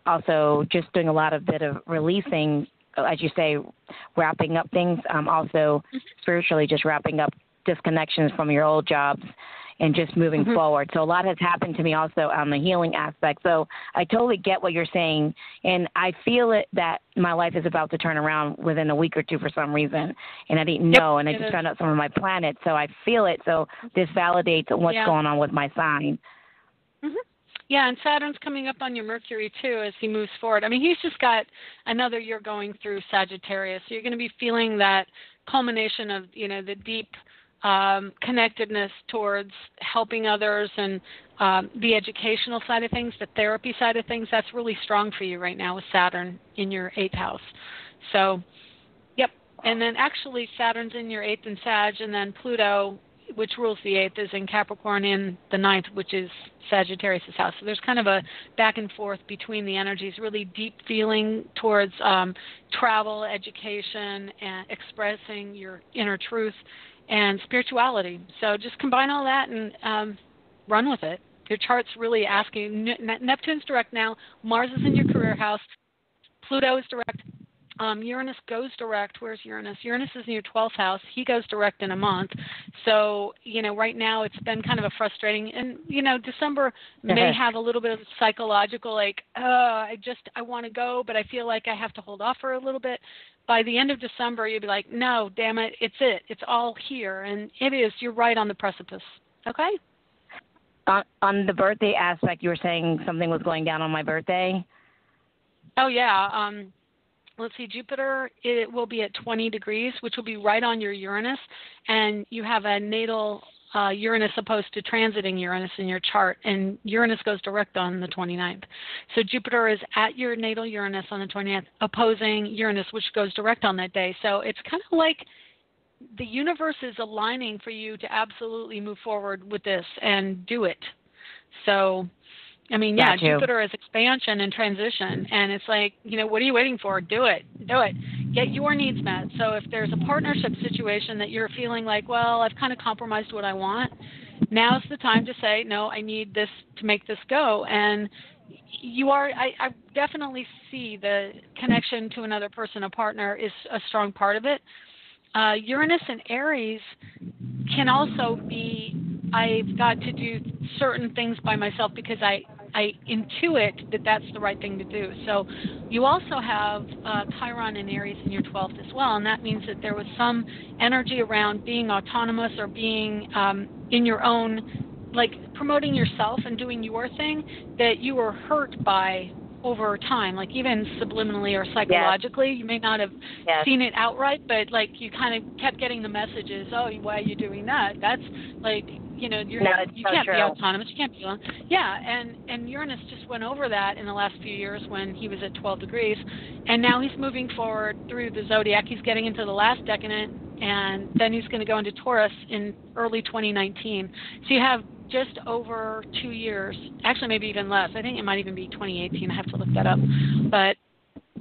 also just doing a lot of bit of releasing, as you say, wrapping up things. Also spiritually just wrapping up disconnections from your old jobs and just moving forward. So a lot has happened to me also on the healing aspect. So I totally get what you're saying, and I feel it that my life is about to turn around within a week or two for some reason, and I didn't know, and I just found out some of my planets, so I feel it. So this validates what's going on with my sign. Yeah, and Saturn's coming up on your Mercury, too, as he moves forward. I mean, he's just got another year going through Sagittarius. So you're going to be feeling that culmination of, the deep connectedness towards helping others and the educational side of things, the therapy side of things. That's really strong for you right now with Saturn in your 8th house. So, yep. And then actually Saturn's in your 8th in Sag, and then Pluto, which rules the 8th, is in Capricorn in the 9th, which is Sagittarius' house. So there's kind of a back and forth between the energies, really deep feeling towards travel, education, and expressing your inner truth and spirituality. So just combine all that and run with it. Your chart's really asking. Neptune's direct now. Mars is in your career house. Pluto is direct. Uranus goes direct. Where's Uranus? Uranus is in your 12th house. He goes direct in a month. So, right now it's been kind of a frustrating, and, December may have a little bit of psychological, I want to go, but I feel like I have to hold off for a little bit. By the end of December, you'll be like, no, damn it, it's it. It's all here. And it is. You're right on the precipice. Okay? On the birthday aspect, you were saying something was going down on my birthday? Oh, yeah. Let's see, Jupiter, it will be at 20 degrees, which will be right on your Uranus, and you have a natal Uranus opposed to transiting Uranus in your chart, and Uranus goes direct on the 29th. So Jupiter is at your natal Uranus on the 29th, opposing Uranus, which goes direct on that day. So it's kind of like the universe is aligning for you to absolutely move forward with this and do it. So, I mean, yeah, Jupiter is expansion and transition, and it's like, what are you waiting for? Do it. Do it. Get your needs met. So if there's a partnership situation that you're feeling like, well, I've kind of compromised what I want, now's the time to say, no, I need this to make this go. And I definitely see the connection to another person, a partner, is a strong part of it. Uranus and Aries can also be, I've got to do certain things by myself because I intuit that that's the right thing to do. So you also have Chiron and Aries in your 12th as well, and that means that there was some energy around being autonomous or being in your own, like promoting yourself and doing your thing that you were hurt by over time, like even subliminally or psychologically. Yes. You may not have seen it outright, but like you kind of kept getting the messages, oh, why are you doing that? That's like, you can't be autonomous. You can't be alone. Yeah, and Uranus just went over that in the last few years when he was at 12 degrees, and now he's moving forward through the zodiac. He's getting into the last decadent, and then he's going to go into Taurus in early 2019. So you have just over 2 years, actually maybe even less. I think it might even be 2018. I have to look that up. But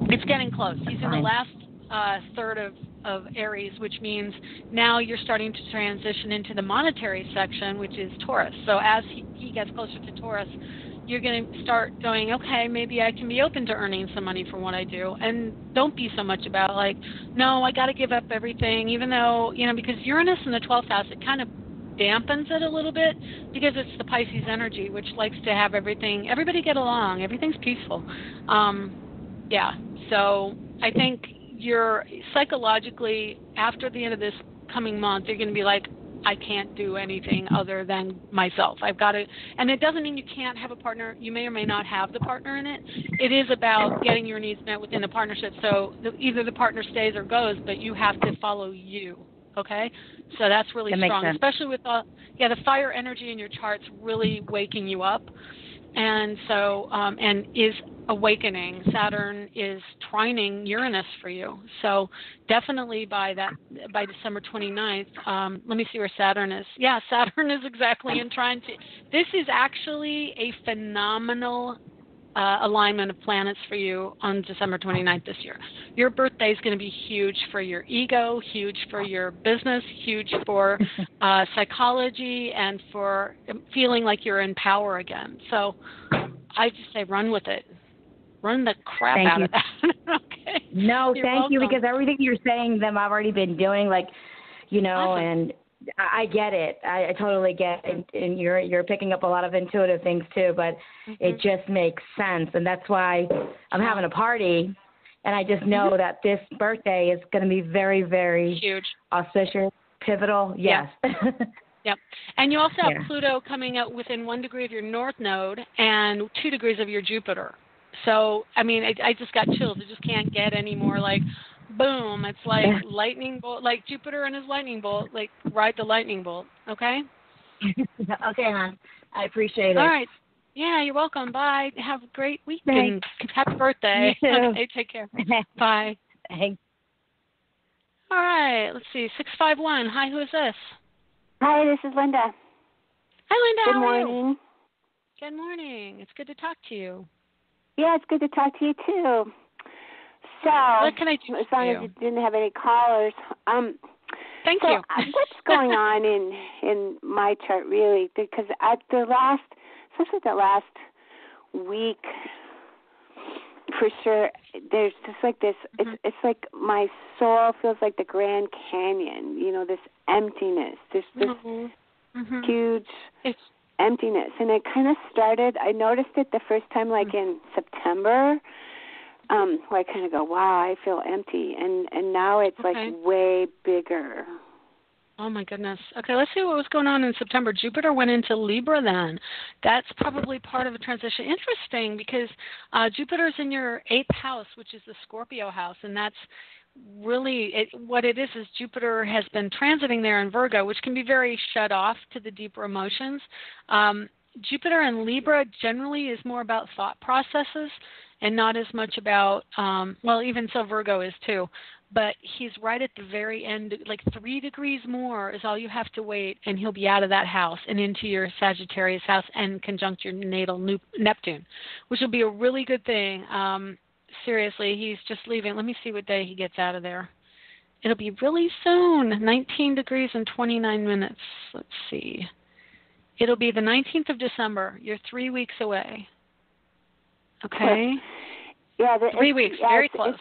it's getting close. He's in the last third of Aries, which means now you're starting to transition into the monetary section, which is Taurus. So as he gets closer to Taurus, you're going to start going, okay, maybe I can be open to earning some money from what I do. And don't be so much about like, no, I got to give up everything, even though, because Uranus in the 12th house, it kind of dampens it a little bit because it's the Pisces energy, which likes to have everybody get along. Everything's peaceful. So I think you're psychologically, after the end of this coming month, you're going to be like, I can't do anything other than myself. I've got to, and it doesn't mean you can't have a partner. You may or may not have the partner in it. It is about getting your needs met within the partnership. So either the partner stays or goes, but you have to follow you. Okay, so that's really strong, especially with the fire energy in your chart's really waking you up, and so and is awakening. Saturn is trining Uranus for you, so definitely by December 29th. Let me see where Saturn is. Yeah, Saturn is exactly in trine. This is actually a phenomenal alignment of planets for you on December 29th this year. Your birthday is going to be huge for your ego, huge for your business, huge for psychology, and for feeling like you're in power again. So I just say run with it. Run the crap out of that. Okay. No, thank you, because everything you're saying, I've already been doing, awesome. And I get it. I totally get it. And you're picking up a lot of intuitive things too, but it just makes sense. And that's why I'm having a party, and I just know that this birthday is going to be very, very huge, auspicious, pivotal. Yes. Yep. And you also have Pluto coming out within 1 degree of your north node and 2 degrees of your Jupiter. So, I mean, I just got chills. I just can't get any more like, boom. It's like lightning bolt, like Jupiter and his lightning bolt, like ride the lightning bolt. Okay? Okay, hon. I appreciate it. All right. Yeah, you're welcome. Bye. Have a great weekend. Happy birthday. You too. Okay, take care. Bye. Thanks. All right. Let's see. 651. Hi, who is this? Hi, this is Linda. Hi, Linda. Good How are morning. you? Good morning. It's good to talk to you. Yeah, it's good to talk to you too. So, what can I do as long as you didn't have any callers, thank you. What's going on in my chart really? Because especially the last week, for sure, there's just like this. It's like my soul feels like the Grand Canyon. You know, this emptiness. There's this huge emptiness, and it kind of started. I noticed it the first time, like in September, where I kind of go, "Wow, I feel empty," and now it's like way bigger. Oh, my goodness. Okay, let's see what was going on in September. Jupiter went into Libra then. That's probably part of a transition. Interesting, because Jupiter's in your 8th house, which is the Scorpio house, and that's really what it is Jupiter has been transiting there in Virgo, which can be very shut off to the deeper emotions. Jupiter in Libra generally is more about thought processes and not as much about, even so Virgo is too. But he's right at the very end, like 3 degrees more is all you have to wait, and he'll be out of that house and into your Sagittarius house and conjunct your natal Neptune, which will be a really good thing. Seriously, he's just leaving. Let me see what day he gets out of there. It'll be really soon, 19 degrees and 29 minutes. Let's see. It'll be the 19th of December. You're 3 weeks away. Okay? Yeah. 3 weeks, very close.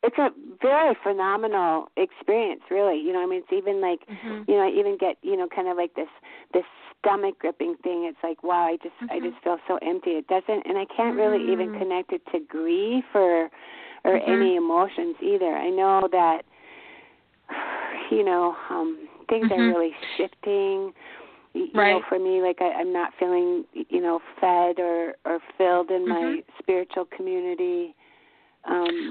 It's a very phenomenal experience, really. You know, I mean, it's even like, you know, I even get, you know, kind of like this stomach gripping thing. It's like, wow, I just feel so empty. It doesn't, and I can't really even connect it to grief or any emotions either. I know that, you know, things are really shifting. You know, for me, like I'm not feeling, you know, fed or filled in my spiritual community.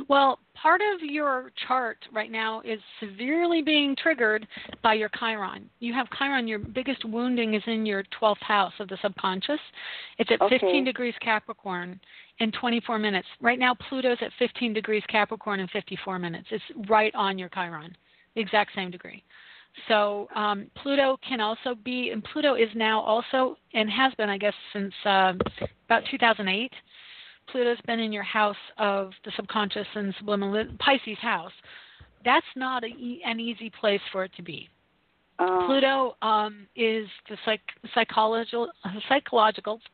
Well, part of your chart right now is severely being triggered by your Chiron. You have Chiron, your biggest wounding is in your 12th house of the subconscious. It's at 15 degrees Capricorn in 24 minutes. Right now, Pluto's at 15 degrees Capricorn in 54 minutes. It's right on your Chiron, the exact same degree. So Pluto can also be, and Pluto is now also, and has been, I guess, since about 2008, Pluto's been in your house of the subconscious and subliminal, Pisces house. That's not an easy place for it to be. Pluto is the psychological,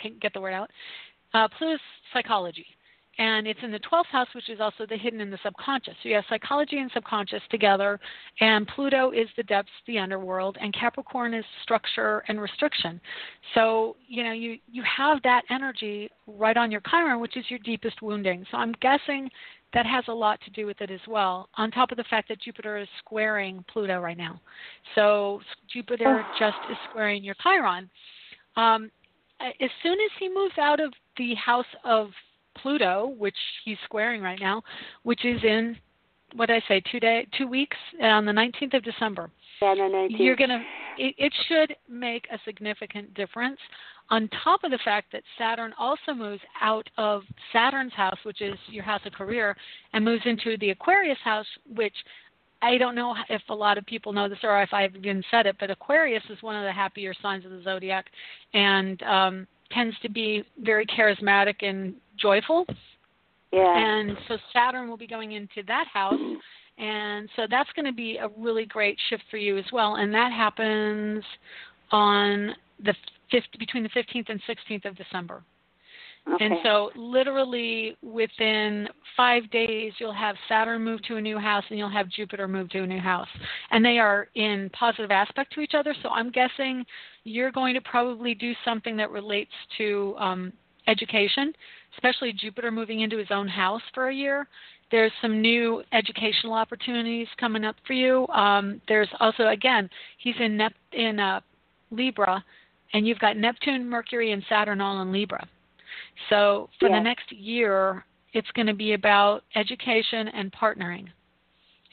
can't get the word out. Pluto's psychology. And it's in the 12th house, which is also the hidden in the subconscious. So you have psychology and subconscious together, and Pluto is the depths, the underworld, and Capricorn is structure and restriction. So, you know, you have that energy right on your Chiron, which is your deepest wounding. So I'm guessing that has a lot to do with it as well, on top of the fact that Jupiter is squaring Pluto right now. So Jupiter just is squaring your Chiron. As soon as he moves out of the house of Pluto, which he's squaring right now, which is in, what did I say, 2 weeks, on the 19th of December. Yeah, the 19th. You're gonna. It should make a significant difference. On top of the fact that Saturn also moves out of Saturn's house, which is your house of career, and moves into the Aquarius house, which I don't know if a lot of people know this or if I've even said it, but Aquarius is one of the happier signs of the zodiac, and tends to be very charismatic and joyful. Yeah. And so Saturn will be going into that house, and so that's going to be a really great shift for you as well. And that happens on between the 15th and 16th of December. Okay. And so literally within 5 days, you'll have Saturn move to a new house and you'll have Jupiter move to a new house. And they are in positive aspect to each other. So I'm guessing you're going to probably do something that relates to education, especially Jupiter moving into his own house for a year. There's some new educational opportunities coming up for you. There's also, again, he's in Libra, and you've got Neptune, Mercury, and Saturn all in Libra. So for the next year, it's going to be about education and partnering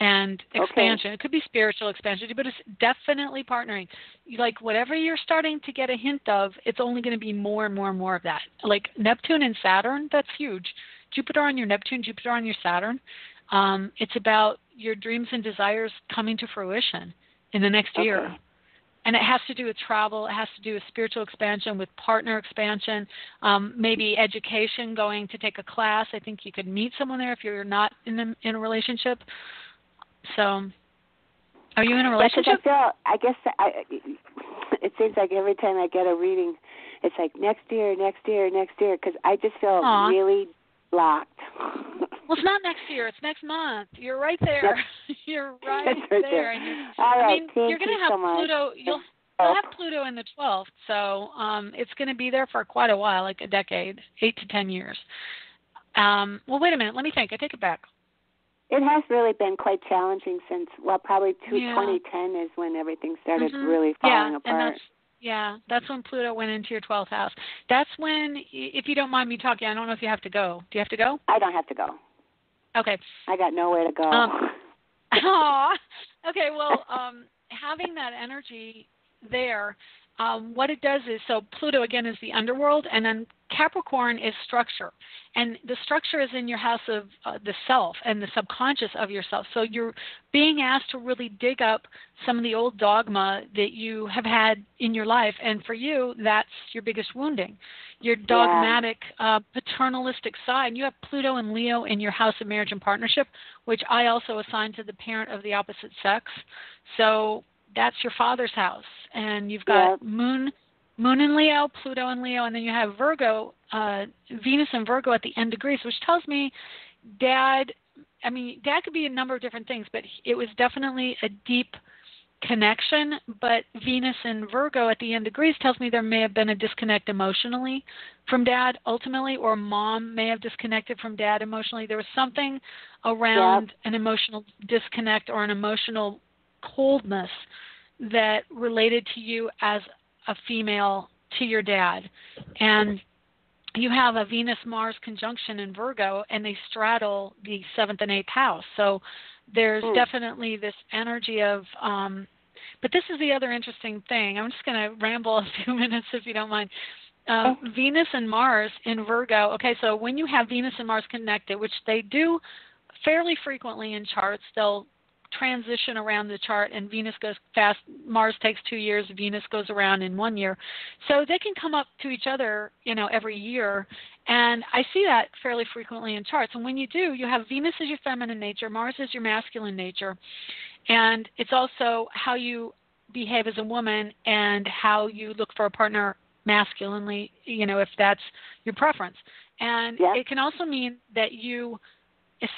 and expansion. It could be spiritual expansion, but it's definitely partnering. Like whatever you're starting to get a hint of, it's only going to be more and more and more of that. Like Neptune and Saturn, that's huge. Jupiter on your Neptune, Jupiter on your Saturn. It's about your dreams and desires coming to fruition in the next year. And it has to do with travel. It has to do with spiritual expansion, with partner expansion, maybe education, going to take a class. I think you could meet someone there if you're not in a relationship. So, are you in a relationship? It seems like every time I get a reading, it's like next year, because I just feel really blocked. Well, it's not next year. It's next month. You're right there. You're right there. And all right. You're going to have so Pluto. You'll have Pluto in the 12th, so it's going to be there for quite a while, like a decade, 8 to 10 years. Well, wait a minute. Let me think. I take it back. It has really been quite challenging since, probably 2010 is when everything started really falling apart. And that's when Pluto went into your 12th house. That's when, if you don't mind me talking, I don't know if you have to go. Do you have to go? I don't have to go. Okay. I got nowhere to go. Okay, well, having that energy there, what it does is, so Pluto, again, is the underworld, and then Capricorn is structure. And the structure is in your house of the self and the subconscious of yourself. So you're being asked to really dig up some of the old dogma that you have had in your life. And for you, that's your biggest wounding. Your dogmatic, paternalistic side. You have Pluto and Leo in your house of marriage and partnership, which I also assign to the parent of the opposite sex. So that's your father's house. And you've got Moon in Leo, Pluto in Leo, and then you have Virgo, Venus and Virgo at the end degrees, which tells me Dad could be a number of different things, but it was definitely a deep connection. But Venus and Virgo at the end degrees tells me there may have been a disconnect emotionally from Dad ultimately, or Mom may have disconnected from Dad emotionally. There was something around an emotional disconnect or an emotional coldness that related to you as a female to your dad. And you have a Venus-Mars conjunction in Virgo, and they straddle the 7th and 8th house. So there's definitely this energy of, but this is the other interesting thing. I'm just going to ramble a few minutes if you don't mind. Venus and Mars in Virgo. Okay, so when you have Venus and Mars connected, which they do fairly frequently in charts, they'll transition around the chart, and Venus goes fast. Mars takes 2 years. Venus goes around in 1 year. So they can come up to each other, every year. And I see that fairly frequently in charts. And when you do, you have Venus as your feminine nature, Mars as your masculine nature. And it's also how you behave as a woman and how you look for a partner masculinely, if that's your preference. And it can also mean that you,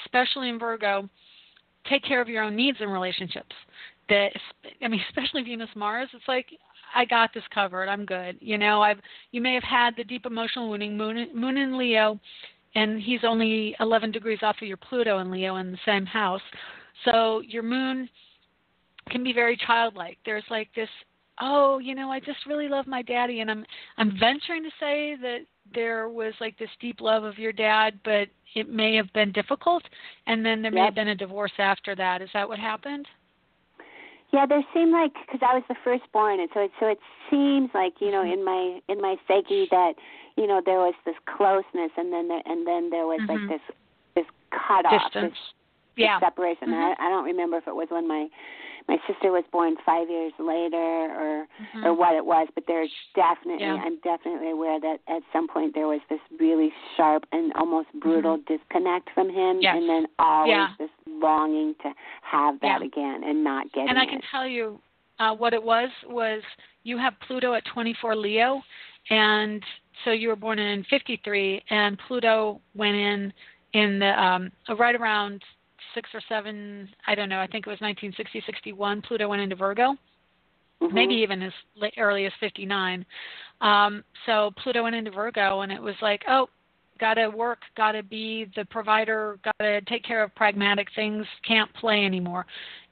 especially in Virgo, take care of your own needs in relationships. Especially Venus Mars, it's like, I got this covered. I'm good. You may have had the deep emotional wounding, Moon in Leo, and he's only 11 degrees off of your Pluto in Leo in the same house. So your Moon can be very childlike. There's like this, I just really love my daddy, and I'm venturing to say that there was like this deep love of your dad, but it may have been difficult, and then there may have been a divorce after that. Is that what happened? Yeah, there seemed like, because I was the firstborn, and so it seems like in my psyche that there was this closeness, and then there was like this cutoff, distance, this separation. I don't remember if it was when my sister was born 5 years later or what it was, but there's definitely, I'm definitely aware that at some point there was this really sharp and almost brutal disconnect from him, and then always this longing to have that again and not getting it. And I can tell you what it was you have Pluto at 24 Leo, and so you were born in 53, and Pluto went in the right around 6 or 7, I don't know, I think it was 1960, 61, Pluto went into Virgo, maybe even as early as 59. So Pluto went into Virgo, and it was like, got to work, got to be the provider, got to take care of pragmatic things, can't play anymore.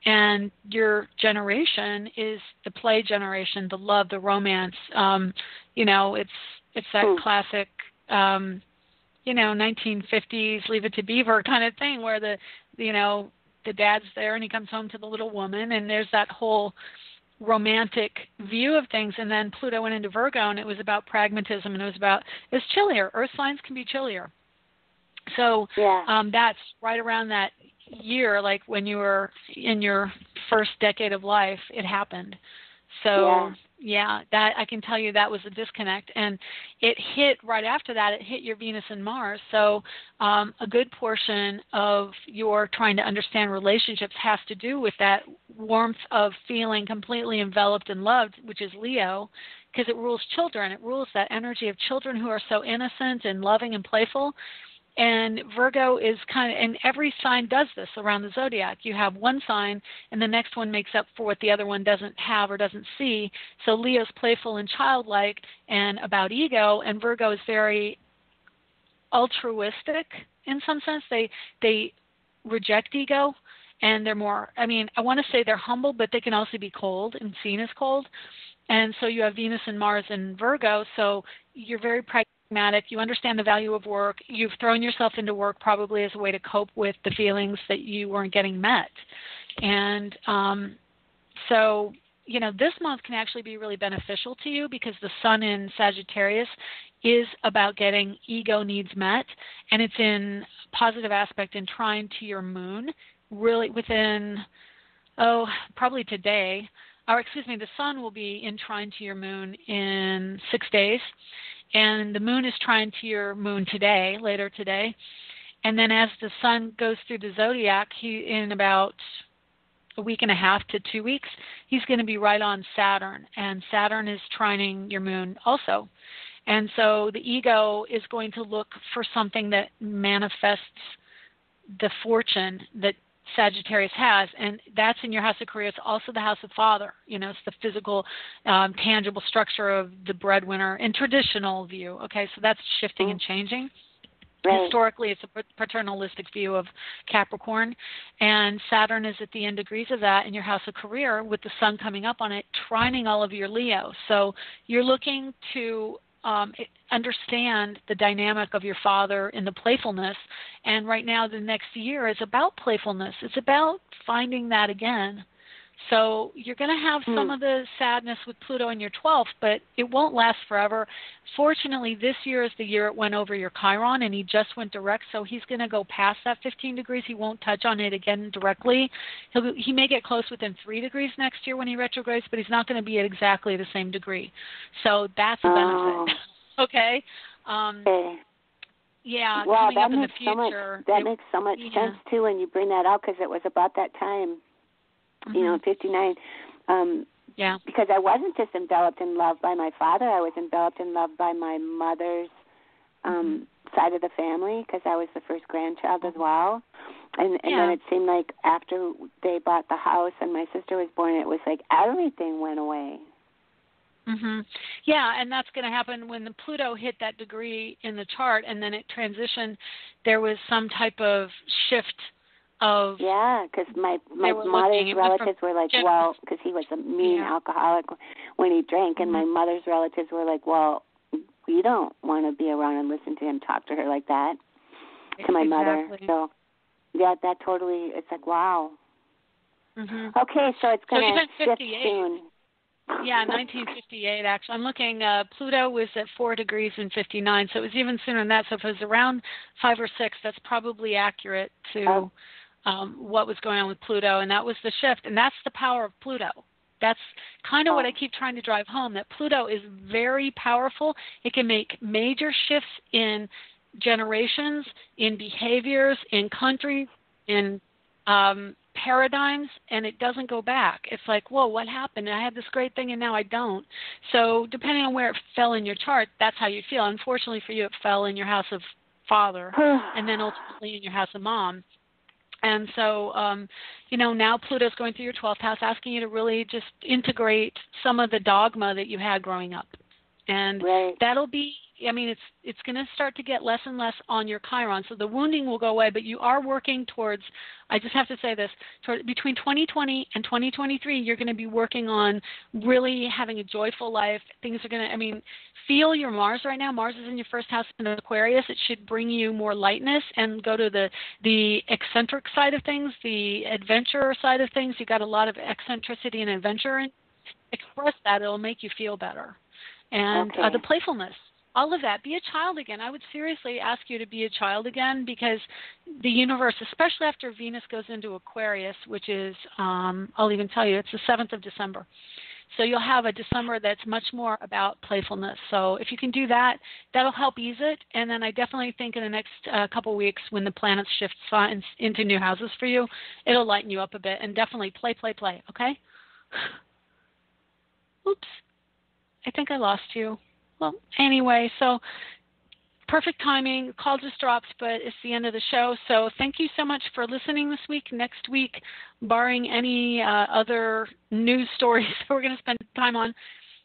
And your generation is the play generation, the love, the romance. It's that classic, 1950s Leave It to Beaver kind of thing where the dad's there and he comes home to the little woman, and there's that whole romantic view of things. And then Pluto went into Virgo, and it was about pragmatism, and it's chillier. Earth signs can be chillier. So that's right around that year, like when you were in your first decade of life, it happened. So that I can tell you that was a disconnect, and it hit right after that. It hit your Venus and Mars. So a good portion of your trying to understand relationships has to do with that warmth of feeling completely enveloped and loved, which is Leo, because it rules children. It rules that energy of children who are so innocent and loving and playful. And Virgo is and every sign does this around the zodiac. You have one sign, and the next one makes up for what the other one doesn't have or doesn't see. So Leo's playful and childlike and about ego, and Virgo is very altruistic in some sense. They reject ego, and they're more, I want to say they're humble, but they can also be cold and seen as cold. And so you have Venus and Mars in Virgo, so you're very pragmatic. You understand the value of work. You've thrown yourself into work probably as a way to cope with the feelings that you weren't getting met. And so, this month can actually be really beneficial to you because the sun in Sagittarius is about getting ego needs met, and it's in positive aspect in trine to your moon really within, probably today. The sun will be in trine to your moon in 6 days. And the moon is trine to your moon later today. And then as the sun goes through the zodiac, in about a week and a half to 2 weeks, he's going to be right on Saturn. And Saturn is trining your moon also. And so the ego is going to look for something that manifests the fortune that Sagittarius has, and that's in your house of career. It's also the house of father. It's the physical, tangible structure of the breadwinner in traditional view. Okay, so that's shifting and changing. Right. Historically, it's a paternalistic view of Capricorn, and Saturn is at the end degrees of that in your house of career with the sun coming up on it, trining all of your Leo. So you're looking to understand the dynamic of your father in the playfulness, and right now the next year is about playfulness. It's about finding that again. So you're going to have some of the sadness with Pluto in your 12th, but it won't last forever. Fortunately, this year is the year it went over your Chiron, and he just went direct, so he's going to go past that 15 degrees. He won't touch on it again directly. He may get close within 3 degrees next year when he retrogrades, but he's not going to be at exactly the same degree. So that's a benefit. Okay? Yeah, well, coming that up in the makes future. Makes so much sense, too, when you bring that out, because it was about that time. In 59, because I wasn't just enveloped in love by my father, I was enveloped in love by my mother's side of the family, because I was the first grandchild as well. And then it seemed like after they bought the house and my sister was born, it was like everything went away. Yeah, and that's going to happen when the Pluto hit that degree in the chart, and then it transitioned. There was some type of shift of because my mother's relatives were like, well, because he was a mean alcoholic when he drank, and my mother's relatives were like, well, we don't want to be around and listen to him talk to her like that, to my mother. So that totally, it's like, wow. Okay, so it's going to shift soon. Yeah, 1958, actually. I'm looking, Pluto was at 4 degrees in 59, so it was even sooner than that. So if it was around 5 or 6, that's probably accurate to what was going on with Pluto, and that was the shift. And that's the power of Pluto. That's kind of what I keep trying to drive home, that Pluto is very powerful. It can make major shifts in generations, in behaviors, in country, in paradigms, and it doesn't go back. It's like, whoa, what happened? I had this great thing and now I don't. So depending on where it fell in your chart, that's how you feel. Unfortunately for you, it fell in your house of father and then ultimately in your house of mom. And so, now Pluto's going through your 12th house, asking you to really just integrate some of the dogma that you had growing up. And that'll be I mean, it's going to start to get less and less on your Chiron. So the wounding will go away, but you are working towards, I just have to say this, between 2020 and 2023, you're going to be working on really having a joyful life. Things are going to, I mean, feel your Mars right now. Mars is in your first house in Aquarius. It should bring you more lightness and go to the eccentric side of things, the adventurer side of things. You've got a lot of eccentricity and adventure. Express that. It'll make you feel better. And the playfulness, all of that. Be a child again. I would seriously ask you to be a child again, because the universe, especially after Venus goes into Aquarius, which is, I'll even tell you, it's the 7th of December. So you'll have a December that's much more about playfulness. So if you can do that, that'll help ease it. And then I definitely think in the next couple weeks, when the planets shift into new houses for you, it'll lighten you up a bit. And definitely play, okay? Oops. I think I lost you. Well, anyway, so perfect timing. The call just dropped, but it's the end of the show. So thank you so much for listening this week. Next week, barring any other news stories that we're going to spend time on,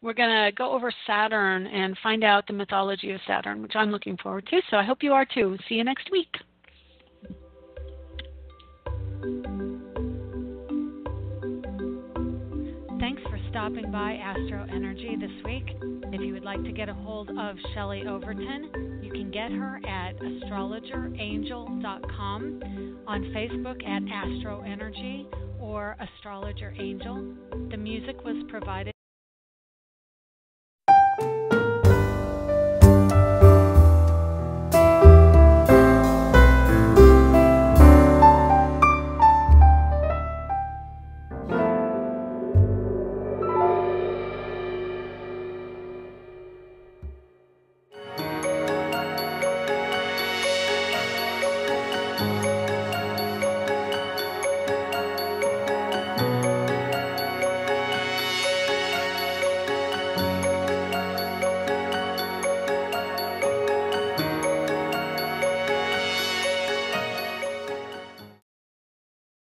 we're going to go over Saturn and find out the mythology of Saturn, which I'm looking forward to. So I hope you are too. See you next week. Thanks for stopping by AstroEnergy this week. If you would like to get a hold of Shelley Overton, you can get her at astrologerangel.com, on Facebook at AstroEnergy or Astrologer Angel. The music was provided